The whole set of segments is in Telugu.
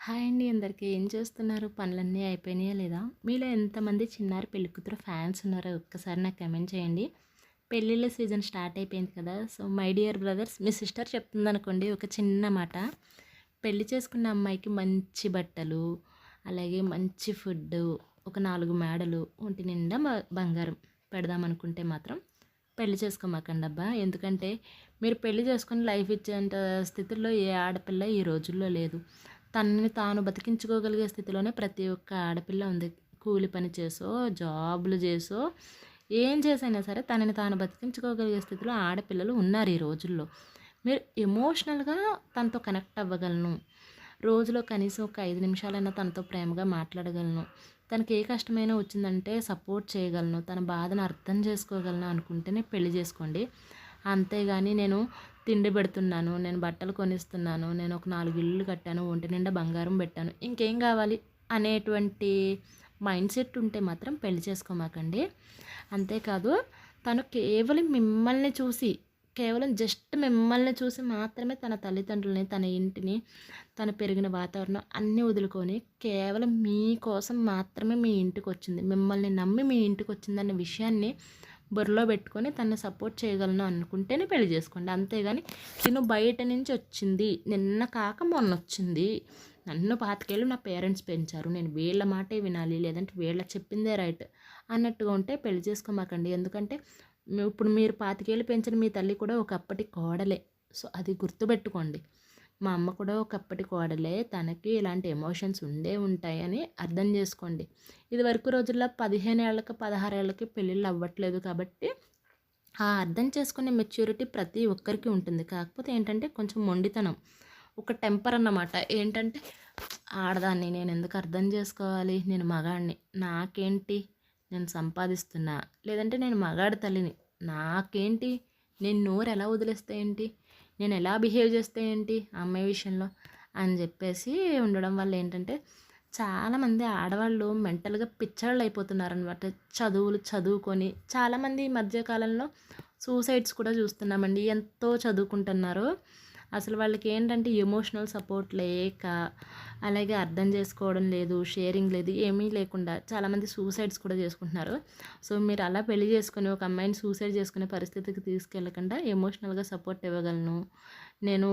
హాయ్ అండి అందరికీ. ఏం చేస్తున్నారు? పనులన్నీ అయిపోయినాయా లేదా? మీలో ఎంతమంది చిన్నారి పెళ్ళికూతురు ఫ్యాన్స్ ఉన్నారో ఒక్కసారి నాకు కమెంట్ చేయండి. పెళ్ళిళ్ళ సీజన్ స్టార్ట్ అయిపోయింది కదా! సో, మై డియర్ బ్రదర్స్, మీ సిస్టర్ చెప్తుందనుకోండి ఒక చిన్న మాట. పెళ్లి చేసుకున్న అమ్మాయికి మంచి బట్టలు, అలాగే మంచి ఫుడ్డు, ఒక 4 మేడలు, ఒంటి నిండా బంగారం పెడదామనుకుంటే మాత్రం పెళ్లి చేసుకోమాకండబ్బా. ఎందుకంటే మీరు పెళ్లి చేసుకొని లైఫ్ ఇచ్చేంత స్థితిలో ఏ ఆడపిల్ల ఈ రోజుల్లో లేదు. తనని తాను బతికించుకోగలిగే స్థితిలోనే ప్రతి ఒక్క ఆడపిల్ల ఉంది. కూలి పని చేసో, జాబులు చేసో, ఏం చేసైనా సరే తనని తాను బతికించుకోగలిగే స్థితిలో ఆడపిల్లలు ఉన్నారు ఈ రోజుల్లో. మీరు ఎమోషనల్‌గా తనతో కనెక్ట్ అవ్వగలను. రోజులో కనీసం ఒక 5 నిమిషాలైనా తనతో ప్రేమగా మాట్లాడగలను. తనకి ఏ కష్టమైనా వచ్చిందంటే సపోర్ట్ చేయగలను. తన బాధను అర్థం చేసుకోగలను అనుకుంటేనే పెళ్లి చేసుకోండి. అంతేగాని నేను తిండి పెడుతున్నాను, నేను బట్టలు కొనిస్తున్నాను, నేను ఒక 4 ఇల్లులు కట్టాను, ఒంటి నిండా బంగారం పెట్టాను, ఇంకేం కావాలి అనేటువంటి మైండ్ సెట్ ఉంటే మాత్రం పెళ్లి చేసుకోమాకండి. అంతేకాదు తను కేవలం మిమ్మల్ని చూసి, కేవలం జస్ట్ మిమ్మల్ని చూసి మాత్రమే తన తల్లిదండ్రులని, తన ఇంటిని, తను పెరిగిన వాతావరణం అన్నీ వదులుకొని కేవలం మీకోసం మాత్రమే మీ ఇంటికొచ్చింది. మిమ్మల్ని నమ్మి మీ ఇంటికొచ్చిందన్న విషయాన్ని బుర్రలో పెట్టుకొని తనని సపోర్ట్ చేయగలను అనుకుంటేనే పెళ్లి చేసుకోండి. అంతేగాని తిను బయట నుంచి వచ్చింది, నిన్న కాక మొన్నొచ్చింది, నన్ను 25 ఏళ్ళు నా పేరెంట్స్ పెంచారు, నేను వీళ్ళ మాటే వినాలి, లేదంటే వీళ్ళ చెప్పిందే రైట్ అన్నట్టుగా ఉంటే పెళ్లి చేసుకోమాకండి. ఎందుకంటే ఇప్పుడు మీరు 25 ఏళ్ళు పెంచిన మీ తల్లి కూడా ఒకప్పటి కోడలే. సో, అది గుర్తుపెట్టుకోండి. మా అమ్మ కూడా ఒకప్పటి కోడలే. తనకి ఇలాంటి ఎమోషన్స్ ఉండే ఉంటాయని అర్థం చేసుకోండి. ఇదివరకు రోజుల్లో 15 ఏళ్ళకి, 16 ఏళ్ళకి పెళ్ళిళ్ళు అవ్వట్లేదు కాబట్టి ఆ అర్థం చేసుకునే మెచ్యూరిటీ ప్రతి ఒక్కరికి ఉంటుంది. కాకపోతే ఏంటంటే కొంచెం మొండితనం, ఒక టెంపర్ అన్నమాట. ఏంటంటే ఆడదాన్ని నేనెందుకు అర్థం చేసుకోవాలి? నేను మగాడిని. నాకేంటి? నేను సంపాదిస్తున్నా. లేదంటే నేను మగాడి తల్లిని. నాకేంటి? నేను నోరు ఎలా వదిలేస్తే ఏంటి? నేను ఎలా బిహేవ్ చేస్తే ఏంటి ఆ అమ్మాయి విషయంలో అని చెప్పేసి ఉండడం వల్ల ఏంటంటే చాలామంది ఆడవాళ్ళు మెంటల్‌గా పిచ్చోళ్ళు అయిపోతున్నారనమాట. చదువులు చదువుకొని చాలామంది ఈ మధ్య కాలంలో సూసైడ్స్ కూడా చూస్తున్నామండి. ఎంతో చదువుకుంటున్నారు. అసలు వాళ్ళకి ఏంటంటే ఎమోషనల్ సపోర్ట్ లేక, అలాగే అర్థం చేసుకోవడం లేదు, షేరింగ్ లేదు, ఏమీ లేకుండా చాలామంది సూసైడ్స్ కూడా చేసుకుంటున్నారు. సో, మీరు అలా పెళ్లి చేసుకొని ఒక అమ్మాయిని సూసైడ్ చేసుకునే పరిస్థితికి తీసుకెళ్ళకుండా ఎమోషనల్‌గా సపోర్ట్ ఇవ్వగలను, నేను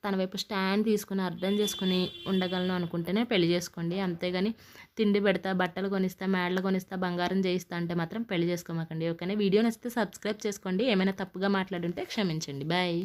తన వైపు స్టాండ్ తీసుకొని అర్థం చేసుకొని ఉండగలను అనుకుంటేనే పెళ్లి చేసుకోండి. అంతేగాని తిండి పెడతా, బట్టలు కొనిస్తా, మేడలు కొనిస్తా, బంగారం చేయిస్తా అంటే మాత్రం పెళ్లి చేసుకోమాకండి. ఓకేనా? వీడియో నచ్చితే సబ్స్క్రైబ్ చేసుకోండి. ఏమైనా తప్పుగా మాట్లాడుంటే క్షమించండి. బాయ్.